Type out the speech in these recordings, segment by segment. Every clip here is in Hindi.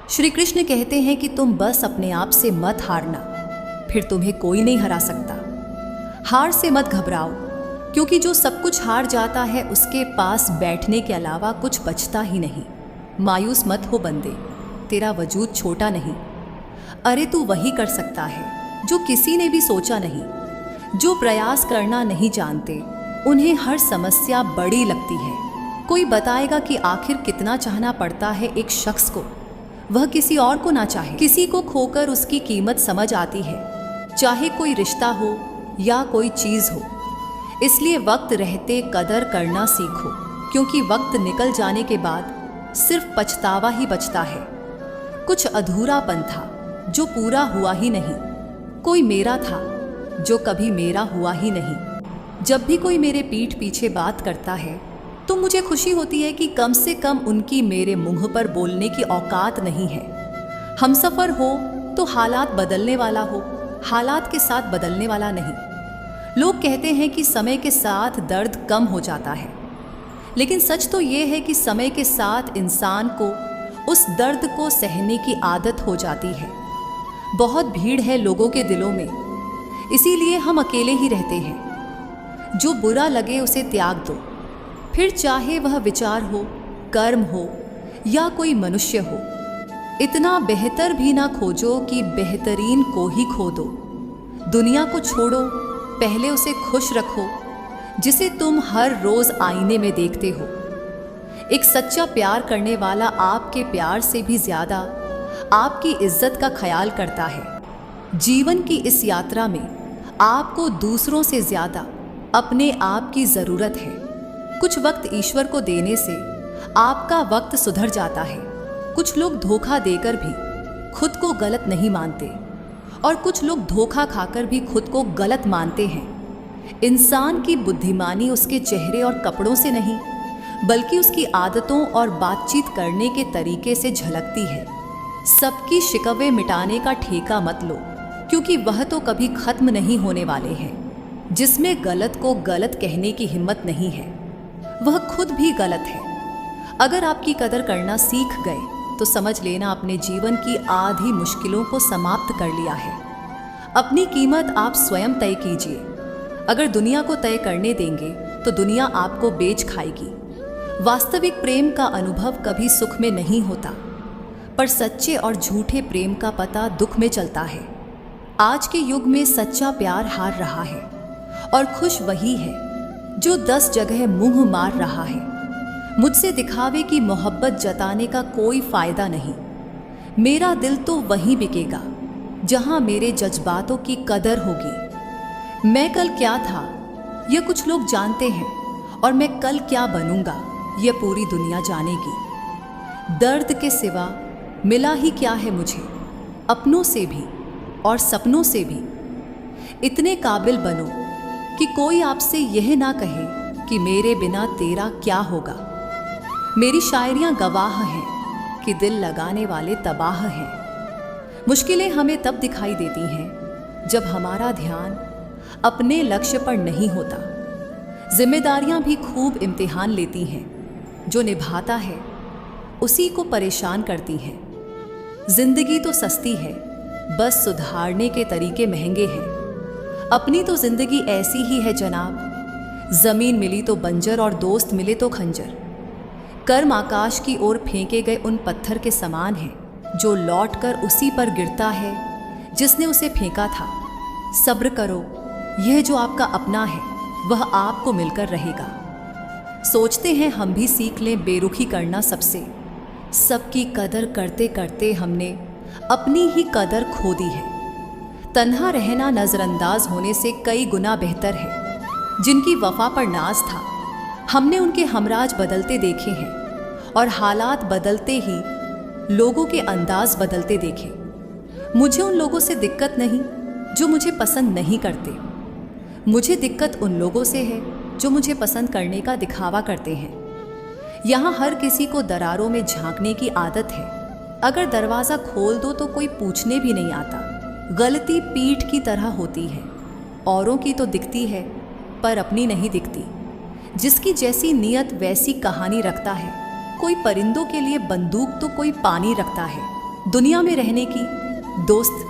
श्री कृष्ण कहते हैं कि तुम बस अपने आप से मत हारना, फिर तुम्हें कोई नहीं हरा सकता। हार से मत घबराओ, क्योंकि जो सब कुछ हार जाता है उसके पास बैठने के अलावा कुछ बचता ही नहीं। मायूस मत हो बंदे, तेरा वजूद छोटा नहीं। अरे तू वही कर सकता है जो किसी ने भी सोचा नहीं। जो प्रयास करना नहीं जानते उन्हें हर समस्या बड़ी लगती है। कोई बताएगा कि आखिर कितना चाहना पड़ता है एक शख्स को, वह किसी और को ना चाहे। किसी को खोकर उसकी कीमत समझ आती है, चाहे कोई रिश्ता हो या कोई चीज़ हो। इसलिए वक्त रहते कदर करना सीखो, क्योंकि वक्त निकल जाने के बाद सिर्फ पछतावा ही बचता है। कुछ अधूरापन था जो पूरा हुआ ही नहीं। कोई मेरा था जो कभी मेरा हुआ ही नहीं। जब भी कोई मेरे पीठ पीछे बात करता है तो मुझे खुशी होती है कि कम से कम उनकी मेरे मुंह पर बोलने की औकात नहीं है। हमसफ़र हो तो हालात बदलने वाला हो, हालात के साथ बदलने वाला नहीं। लोग कहते हैं कि समय के साथ दर्द कम हो जाता है, लेकिन सच तो ये है कि समय के साथ इंसान को उस दर्द को सहने की आदत हो जाती है। बहुत भीड़ है लोगों के दिलों में, इसीलिए हम अकेले ही रहते हैं। जो बुरा लगे उसे त्याग दो, फिर चाहे वह विचार हो, कर्म हो या कोई मनुष्य हो। इतना बेहतर भी ना खोजो कि बेहतरीन को ही खो दो। दुनिया को छोड़ो, पहले उसे खुश रखो जिसे तुम हर रोज आईने में देखते हो। एक सच्चा प्यार करने वाला आपके प्यार से भी ज्यादा आपकी इज्जत का ख्याल करता है। जीवन की इस यात्रा में आपको दूसरों से ज्यादा अपने आप की जरूरत है। कुछ वक्त ईश्वर को देने से आपका वक्त सुधर जाता है। कुछ लोग धोखा देकर भी खुद को गलत नहीं मानते, और कुछ लोग धोखा खाकर भी खुद को गलत मानते हैं। इंसान की बुद्धिमानी उसके चेहरे और कपड़ों से नहीं, बल्कि उसकी आदतों और बातचीत करने के तरीके से झलकती है। सबकी शिकवे मिटाने का ठेका मत लो, क्योंकि वह तो कभी खत्म नहीं होने वाले हैं। जिसमें गलत को गलत कहने की हिम्मत नहीं है, वह खुद भी गलत है। अगर आपकी कदर करना सीख गए तो समझ लेना अपने जीवन की आधी मुश्किलों को समाप्त कर लिया है। अपनी कीमत आप स्वयं तय कीजिए। अगर दुनिया को तय करने देंगे तो दुनिया आपको बेच खाएगी। वास्तविक प्रेम का अनुभव कभी सुख में नहीं होता, पर सच्चे और झूठे प्रेम का पता दुख में चलता है। आज के युग में सच्चा प्यार हार रहा है, और खुश वही है जो 10 जगह मुंह मार रहा है। मुझसे दिखावे की मोहब्बत जताने का कोई फायदा नहीं। मेरा दिल तो वहीं बिकेगा जहां मेरे जज्बातों की कदर होगी। मैं कल क्या था यह कुछ लोग जानते हैं, और मैं कल क्या बनूंगा यह पूरी दुनिया जानेगी। दर्द के सिवा मिला ही क्या है मुझे, अपनों से भी और सपनों से भी। इतने काबिल बनो कि कोई आपसे यह ना कहे कि मेरे बिना तेरा क्या होगा। मेरी शायरियाँ गवाह हैं कि दिल लगाने वाले तबाह हैं। मुश्किलें हमें तब दिखाई देती हैं जब हमारा ध्यान अपने लक्ष्य पर नहीं होता। जिम्मेदारियाँ भी खूब इम्तिहान लेती हैं, जो निभाता है उसी को परेशान करती हैं। जिंदगी तो सस्ती है, बस सुधारने के तरीके महंगे हैं। अपनी तो जिंदगी ऐसी ही है जनाब, जमीन मिली तो बंजर और दोस्त मिले तो खंजर। कर्म आकाश की ओर फेंके गए उन पत्थर के समान है, जो लौटकर उसी पर गिरता है जिसने उसे फेंका था। सब्र करो, यह जो आपका अपना है वह आपको मिलकर रहेगा। सोचते हैं हम भी सीख लें बेरुखी करना सबसे। सबकी कदर करते करते हमने अपनी ही कदर खो दी है। तन्हा रहना नज़रअंदाज होने से कई गुना बेहतर है। जिनकी वफा पर नाज था, हमने उनके हमराज बदलते देखे हैं, और हालात बदलते ही लोगों के अंदाज बदलते देखे। मुझे उन लोगों से दिक्कत नहीं जो मुझे पसंद नहीं करते। मुझे दिक्कत उन लोगों से है जो मुझे पसंद करने का दिखावा करते हैं। यहाँ हर किसी को दरारों में झांकने की आदत है। अगर दरवाज़ा खोल दो तो कोई पूछने भी नहीं आता। गलती पीठ की तरह होती है, औरों की तो दिखती है पर अपनी नहीं दिखती। जिसकी जैसी नीयत वैसी कहानी रखता है। कोई परिंदों के लिए बंदूक तो कोई पानी रखता है। दुनिया में रहने की दोस्त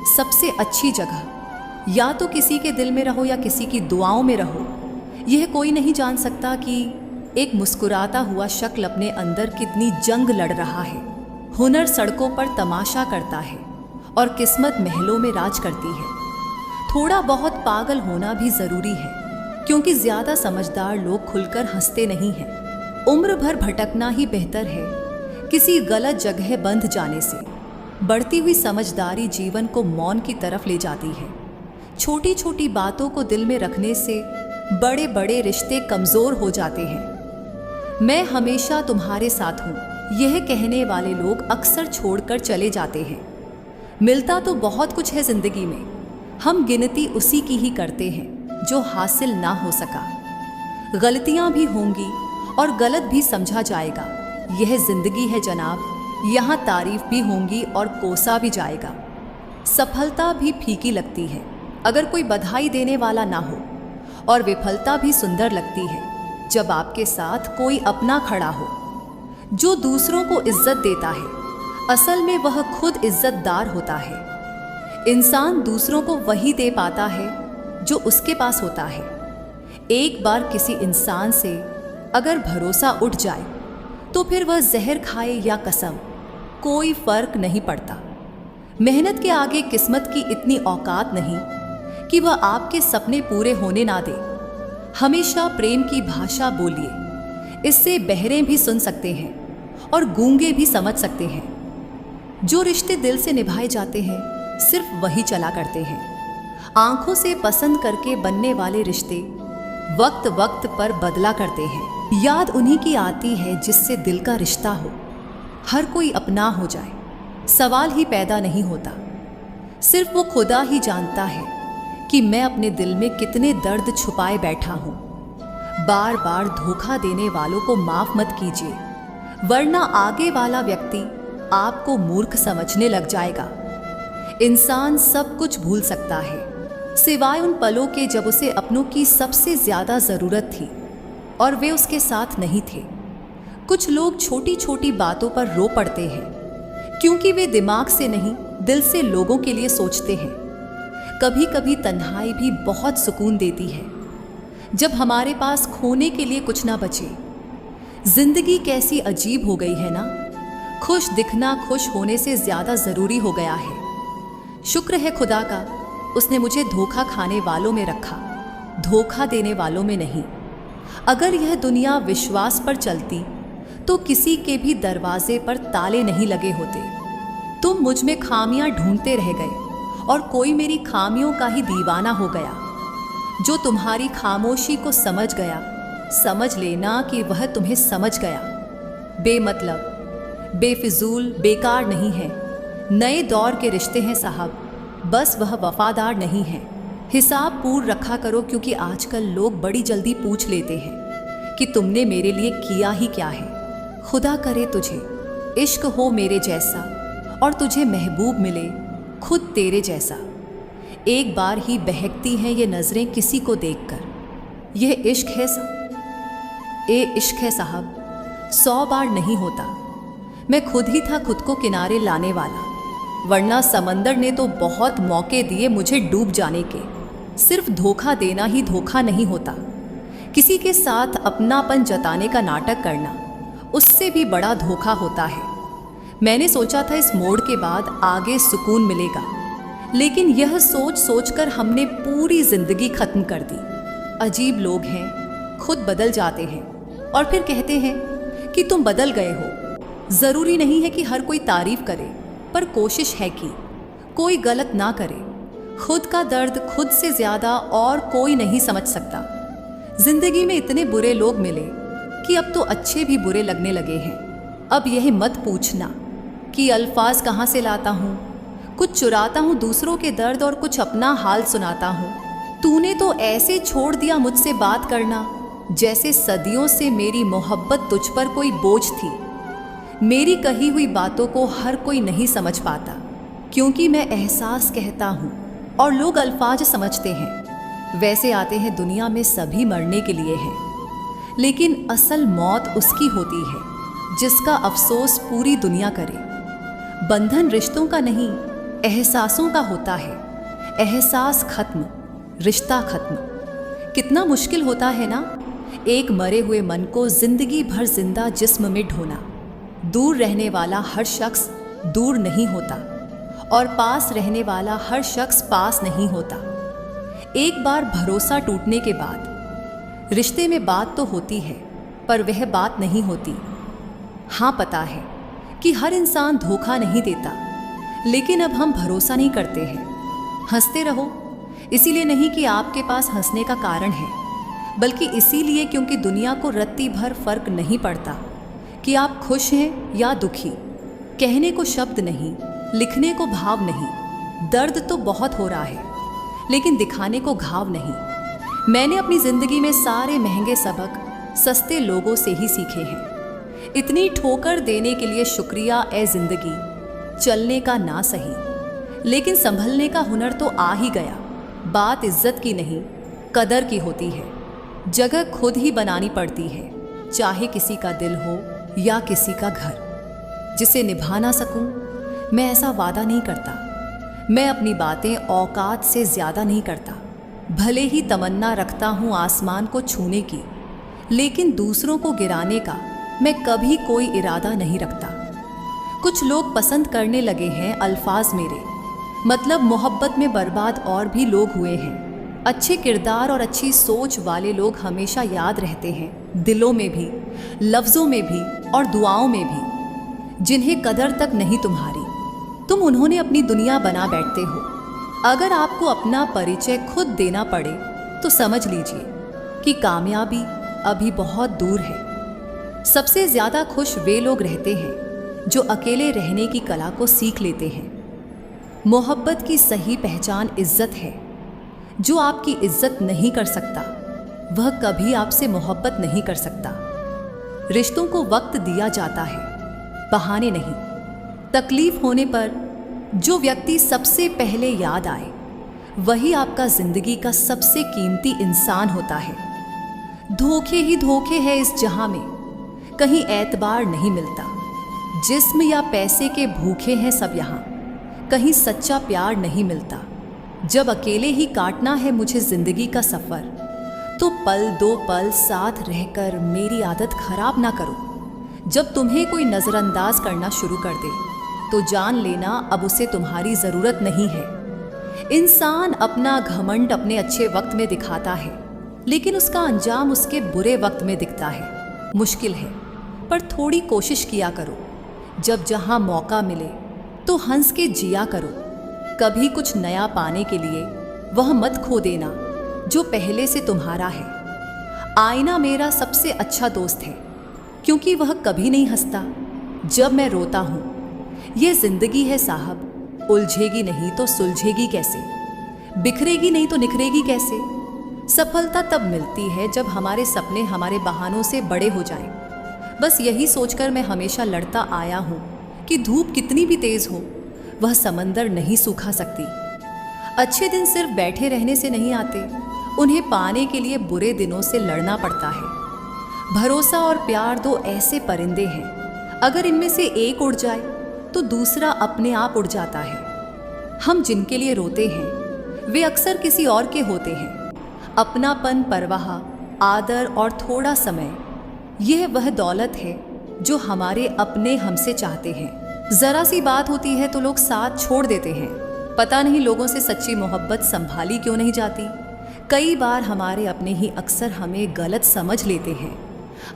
सबसे अच्छी जगह या तो किसी के दिल में रहो या किसी की दुआओं में रहो। यह कोई नहीं जान सकता कि एक मुस्कुराता हुआ शक्ल अपने अंदर कितनी जंग लड़ रहा है। हुनर सड़कों पर तमाशा करता है और किस्मत महलों में राज करती है। थोड़ा बहुत पागल होना भी ज़रूरी है, क्योंकि ज़्यादा समझदार लोग खुलकर हंसते नहीं हैं। उम्र भर भटकना ही बेहतर है किसी गलत जगह बंध जाने से। बढ़ती हुई समझदारी जीवन को मौन की तरफ ले जाती है। छोटी छोटी बातों को दिल में रखने से बड़े बड़े रिश्ते कमज़ोर हो जाते हैं। मैं हमेशा तुम्हारे साथ हूँ, यह कहने वाले लोग अक्सर छोड़कर चले जाते हैं। मिलता तो बहुत कुछ है ज़िंदगी में, हम गिनती उसी की ही करते हैं जो हासिल ना हो सका। गलतियाँ भी होंगी और गलत भी समझा जाएगा, यह ज़िंदगी है जनाब। यहाँ तारीफ भी होंगी और कोसा भी जाएगा। सफलता भी फीकी लगती है अगर कोई बधाई देने वाला ना हो, और विफलता भी सुंदर लगती है जब आपके साथ कोई अपना खड़ा हो। जो दूसरों को इज्जत देता है, असल में वह खुद इज्जतदार होता है। इंसान दूसरों को वही दे पाता है जो उसके पास होता है। एक बार किसी इंसान से अगर भरोसा उठ जाए तो फिर वह जहर खाए या कसम, कोई फर्क नहीं पड़ता। मेहनत के आगे किस्मत की इतनी औकात नहीं कि वह आपके सपने पूरे होने ना दे। हमेशा प्रेम की भाषा बोलिए, इससे बहरे भी सुन सकते हैं और गूंगे भी समझ सकते हैं। जो रिश्ते दिल से निभाए जाते हैं सिर्फ वही चला करते हैं। आंखों से पसंद करके बनने वाले रिश्ते वक्त वक्त पर बदला करते हैं। याद उन्हीं की आती है जिससे दिल का रिश्ता हो। हर कोई अपना हो जाए, सवाल ही पैदा नहीं होता। सिर्फ वो खुदा ही जानता है कि मैं अपने दिल में कितने दर्द छुपाए बैठा हूँ। बार बार धोखा देने वालों को माफ़ मत कीजिए, वरना आगे वाला व्यक्ति आपको मूर्ख समझने लग जाएगा। इंसान सब कुछ भूल सकता है सिवाय उन पलों के जब उसे अपनों की सबसे ज़्यादा ज़रूरत थी और वे उसके साथ नहीं थे। कुछ लोग छोटी छोटी बातों पर रो पड़ते हैं क्योंकि वे दिमाग से नहीं दिल से लोगों के लिए सोचते हैं। कभी कभी तन्हाई भी बहुत सुकून देती है जब हमारे पास खोने के लिए कुछ ना बचे। जिंदगी कैसी अजीब हो गई है ना, खुश दिखना खुश होने से ज़्यादा ज़रूरी हो गया है। शुक्र है खुदा का, उसने मुझे धोखा खाने वालों में रखा, धोखा देने वालों में नहीं। अगर यह दुनिया विश्वास पर चलती तो किसी के भी दरवाजे पर ताले नहीं लगे होते। तुम मुझ में खामियां ढूंढते रह गए और कोई मेरी खामियों का ही दीवाना हो गया। जो तुम्हारी खामोशी को समझ गया, समझ लेना कि वह तुम्हें समझ गया। बेमतलब, बेफिजूल, बेकार नहीं है। नए दौर के रिश्ते हैं साहब, बस वह वफादार नहीं है। हिसाब पूर्ण रखा करो, क्योंकि आजकल लोग बड़ी जल्दी पूछ लेते हैं कि तुमने मेरे लिए किया ही क्या है। खुदा करे तुझे इश्क हो मेरे जैसा और तुझे महबूब मिले खुद तेरे जैसा। एक बार ही बहकती हैं ये नज़रें किसी को देखकर। यह इश्क है इश्क है साहब, 100 बार नहीं होता। मैं खुद ही था खुद को किनारे लाने वाला, वरना समंदर ने तो बहुत मौके दिए मुझे डूब जाने के। सिर्फ धोखा देना ही धोखा नहीं होता, किसी के साथ अपनापन जताने का नाटक करना उससे भी बड़ा धोखा होता है। मैंने सोचा था इस मोड़ के बाद आगे सुकून मिलेगा, लेकिन यह सोच सोचकर हमने पूरी जिंदगी खत्म कर दी। अजीब लोग हैं, खुद बदल जाते हैं और फिर कहते हैं कि तुम बदल गए हो। ज़रूरी नहीं है कि हर कोई तारीफ करे, पर कोशिश है कि कोई गलत ना करे। खुद का दर्द खुद से ज़्यादा और कोई नहीं समझ सकता। जिंदगी में इतने बुरे लोग मिले कि अब तो अच्छे भी बुरे लगने लगे हैं। अब यह मत पूछना कि अल्फाज कहाँ से लाता हूँ, कुछ चुराता हूँ दूसरों के दर्द और कुछ अपना हाल सुनाता हूँ। तूने तो ऐसे छोड़ दिया मुझसे बात करना, जैसे सदियों से मेरी मोहब्बत तुझ पर कोई बोझ थी। मेरी कही हुई बातों को हर कोई नहीं समझ पाता, क्योंकि मैं एहसास कहता हूँ और लोग अल्फाज समझते हैं। वैसे आते हैं दुनिया में सभी मरने के लिए हैं, लेकिन असल मौत उसकी होती है जिसका अफसोस पूरी दुनिया करे। बंधन रिश्तों का नहीं, एहसासों का होता है। एहसास खत्म, रिश्ता खत्म। कितना मुश्किल होता है ना, एक मरे हुए मन को जिंदगी भर जिंदा जिस्म में ढोना। दूर रहने वाला हर शख्स दूर नहीं होता और पास रहने वाला हर शख्स पास नहीं होता। एक बार भरोसा टूटने के बाद रिश्ते में बात तो होती है, पर वह बात नहीं होती। हाँ, पता है कि हर इंसान धोखा नहीं देता, लेकिन अब हम भरोसा नहीं करते हैं। हंसते रहो, इसीलिए नहीं कि आपके पास हंसने का कारण है, बल्कि इसीलिए क्योंकि दुनिया को रत्ती भर फर्क नहीं पड़ता कि आप खुश हैं या दुखी। कहने को शब्द नहीं, लिखने को भाव नहीं। दर्द तो बहुत हो रहा है, लेकिन दिखाने को घाव नहीं। मैंने अपनी जिंदगी में सारे महंगे सबक सस्ते लोगों से ही सीखे हैं। इतनी ठोकर देने के लिए शुक्रिया ए जिंदगी। चलने का ना सही, लेकिन संभलने का हुनर तो आ ही गया। बात इज्जत की नहीं, कदर की होती है। जगह खुद ही बनानी पड़ती है, चाहे किसी का दिल हो या किसी का घर। जिसे निभा ना सकूं, मैं ऐसा वादा नहीं करता। मैं अपनी बातें औकात से ज़्यादा नहीं करता। भले ही तमन्ना रखता हूँ आसमान को छूने की, लेकिन दूसरों को गिराने का मैं कभी कोई इरादा नहीं रखता। कुछ लोग पसंद करने लगे हैं अल्फाज मेरे, मतलब मोहब्बत में बर्बाद और भी लोग हुए हैं। अच्छे किरदार और अच्छी सोच वाले लोग हमेशा याद रहते हैं, दिलों में भी, लफ्ज़ों में भी और दुआओं में भी। जिन्हें कदर तक नहीं तुम्हारी, तुम उन्होंने अपनी दुनिया बना बैठते हो। अगर आपको अपना परिचय खुद देना पड़े तो समझ लीजिए कि कामयाबी अभी बहुत दूर है। सबसे ज़्यादा खुश वे लोग रहते हैं जो अकेले रहने की कला को सीख लेते हैं। मोहब्बत की सही पहचान इज्जत है। जो आपकी इज्जत नहीं कर सकता, वह कभी आपसे मोहब्बत नहीं कर सकता। रिश्तों को वक्त दिया जाता है, बहाने नहीं। तकलीफ होने पर जो व्यक्ति सबसे पहले याद आए, वही आपका जिंदगी का सबसे कीमती इंसान होता है। धोखे ही धोखे हैं इस जहां में, कहीं एतबार नहीं मिलता। जिस्म या पैसे के भूखे हैं सब यहाँ, कहीं सच्चा प्यार नहीं मिलता। जब अकेले ही काटना है मुझे जिंदगी का सफ़र, तो पल दो पल साथ रहकर मेरी आदत खराब ना करो। जब तुम्हें कोई नज़रअंदाज करना शुरू कर दे, तो जान लेना अब उसे तुम्हारी ज़रूरत नहीं है। इंसान अपना घमंड अपने अच्छे वक्त में दिखाता है, लेकिन उसका अंजाम उसके बुरे वक्त में दिखता है। मुश्किल है, पर थोड़ी कोशिश किया करो। जब जहाँ मौका मिले तो हंस के जिया करो। कभी कुछ नया पाने के लिए वह मत खो देना जो पहले से तुम्हारा है। आईना मेरा सबसे अच्छा दोस्त है, क्योंकि वह कभी नहीं हंसता जब मैं रोता हूँ। ये जिंदगी है साहब, उलझेगी नहीं तो सुलझेगी कैसे, बिखरेगी नहीं तो निखरेगी कैसे। सफलता तब मिलती है जब हमारे सपने हमारे बहानों से बड़े हो जाएं। बस यही सोचकर मैं हमेशा लड़ता आया हूँ कि धूप कितनी भी तेज हो, वह समंदर नहीं सूखा सकती। अच्छे दिन सिर्फ बैठे रहने से नहीं आते, उन्हें पाने के लिए बुरे दिनों से लड़ना पड़ता है। भरोसा और प्यार दो ऐसे परिंदे हैं, अगर इनमें से एक उड़ जाए तो दूसरा अपने आप उड़ जाता है। हम जिनके लिए रोते हैं वे अक्सर किसी और के होते हैं। अपनापन, परवाह, आदर और थोड़ा समय, यह वह दौलत है जो हमारे अपने हमसे चाहते हैं। जरा सी बात होती है तो लोग साथ छोड़ देते हैं। पता नहीं लोगों से सच्ची मोहब्बत संभाली क्यों नहीं जाती। कई बार हमारे अपने ही अक्सर हमें गलत समझ लेते हैं।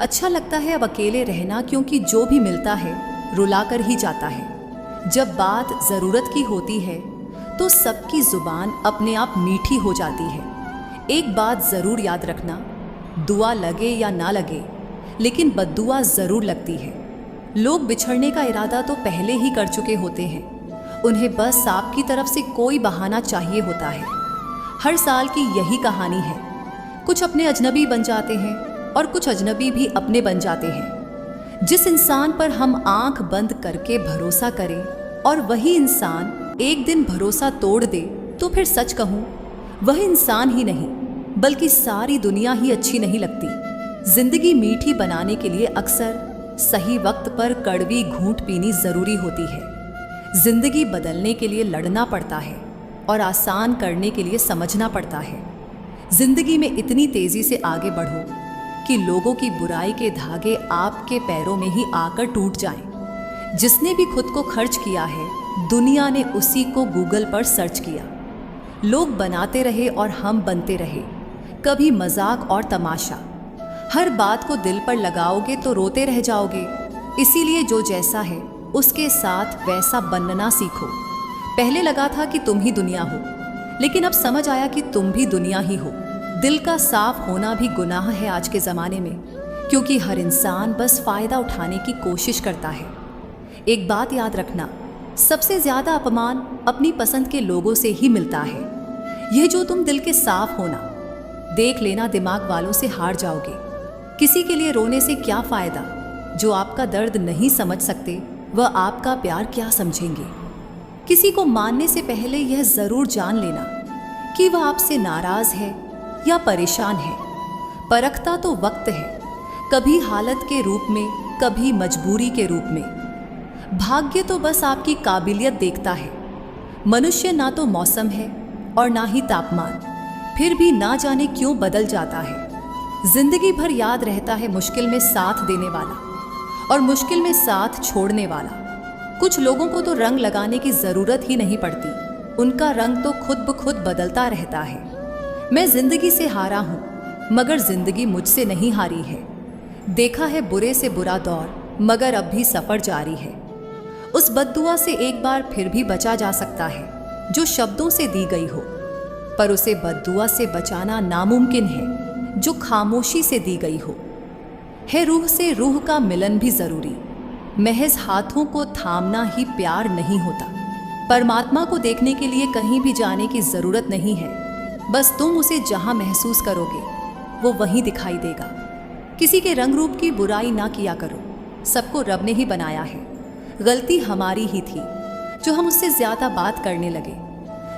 अच्छा लगता है अब अकेले रहना, क्योंकि जो भी मिलता है रुलाकर ही जाता है। जब बात ज़रूरत की होती है तो सबकी ज़ुबान अपने आप मीठी हो जाती है। एक बात ज़रूर याद रखना, दुआ लगे या ना लगे, लेकिन बद्दुआ ज़रूर लगती है। लोग बिछड़ने का इरादा तो पहले ही कर चुके होते हैं, उन्हें बस आपकी तरफ से कोई बहाना चाहिए होता है। हर साल की यही कहानी है, कुछ अपने अजनबी बन जाते हैं और कुछ अजनबी भी अपने बन जाते हैं। जिस इंसान पर हम आंख बंद करके भरोसा करें और वही इंसान एक दिन भरोसा तोड़ दे, तो फिर सच कहूँ वह इंसान ही नहीं बल्कि सारी दुनिया ही अच्छी नहीं लगती। जिंदगी मीठी बनाने के लिए अक्सर सही वक्त पर कड़वी घूंट पीनी जरूरी होती है। जिंदगी बदलने के लिए लड़ना पड़ता है और आसान करने के लिए समझना पड़ता है। जिंदगी में इतनी तेजी से आगे बढ़ो कि लोगों की बुराई के धागे आपके पैरों में ही आकर टूट जाएं। जिसने भी खुद को खर्च किया है, दुनिया ने उसी को गूगल पर सर्च किया। लोग बनाते रहे और हम बनते रहे, कभी मजाक और तमाशा। हर बात को दिल पर लगाओगे तो रोते रह जाओगे। इसीलिए जो जैसा है उसके साथ वैसा बनना सीखो। पहले लगा था कि तुम ही दुनिया हो, लेकिन अब समझ आया कि तुम भी दुनिया ही हो। दिल का साफ होना भी गुनाह है आज के ज़माने में, क्योंकि हर इंसान बस फ़ायदा उठाने की कोशिश करता है। एक बात याद रखना, सबसे ज़्यादा अपमान अपनी पसंद के लोगों से ही मिलता है। यह जो तुम दिल के साफ होना, देख लेना दिमाग वालों से हार जाओगे। किसी के लिए रोने से क्या फ़ायदा? जो आपका दर्द नहीं समझ सकते वह आपका प्यार क्या समझेंगे? किसी को मानने से पहले यह ज़रूर जान लेना कि वह आपसे नाराज़ है या परेशान है। परखता तो वक्त है, कभी हालत के रूप में, कभी मजबूरी के रूप में। भाग्य तो बस आपकी काबिलियत देखता है। मनुष्य ना तो मौसम है और ना ही तापमान, फिर भी ना जाने क्यों बदल जाता है। जिंदगी भर याद रहता है मुश्किल में साथ देने वाला और मुश्किल में साथ छोड़ने वाला। कुछ लोगों को तो रंग लगाने की ज़रूरत ही नहीं पड़ती, उनका रंग तो खुद ब खुद बदलता रहता है। मैं जिंदगी से हारा हूँ, मगर जिंदगी मुझसे नहीं हारी है। देखा है बुरे से बुरा दौर, मगर अब भी सफ़र जारी है। उस बद्दुआ से एक बार फिर भी बचा जा सकता है जो शब्दों से दी गई हो, पर उसे बद्दुआ से बचाना नामुमकिन है जो खामोशी से दी गई हो। है रूह से रूह का मिलन भी ज़रूरी। महज हाथों को थामना ही प्यार नहीं होता। परमात्मा को देखने के लिए कहीं भी जाने की ज़रूरत नहीं है, बस तुम उसे जहाँ महसूस करोगे वो वहीं दिखाई देगा। किसी के रंग रूप की बुराई ना किया करो, सबको रब ने ही बनाया है। गलती हमारी ही थी जो हम उससे ज़्यादा बात करने लगे।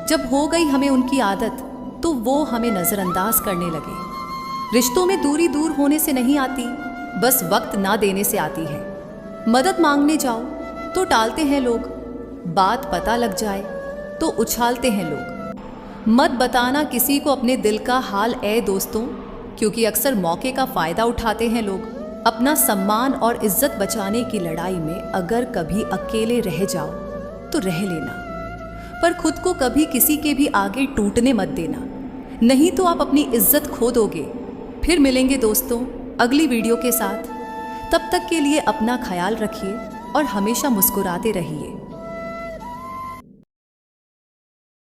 जब हो गई हमें उनकी आदत तो वो हमें नज़रअंदाज करने लगे। रिश्तों में दूरी दूर होने से नहीं आती, बस वक्त ना देने से आती है। मदद मांगने जाओ तो टालते हैं लोग, बात पता लग जाए तो उछालते हैं लोग। मत बताना किसी को अपने दिल का हाल ए दोस्तों, क्योंकि अक्सर मौके का फ़ायदा उठाते हैं लोग। अपना सम्मान और इज्जत बचाने की लड़ाई में अगर कभी अकेले रह जाओ तो रह लेना, पर खुद को कभी किसी के भी आगे टूटने मत देना, नहीं तो आप अपनी इज्जत खो दोगे। फिर मिलेंगे दोस्तों अगली वीडियो के साथ। तब तक के लिए अपना ख्याल रखिए और हमेशा मुस्कुराते रहिए।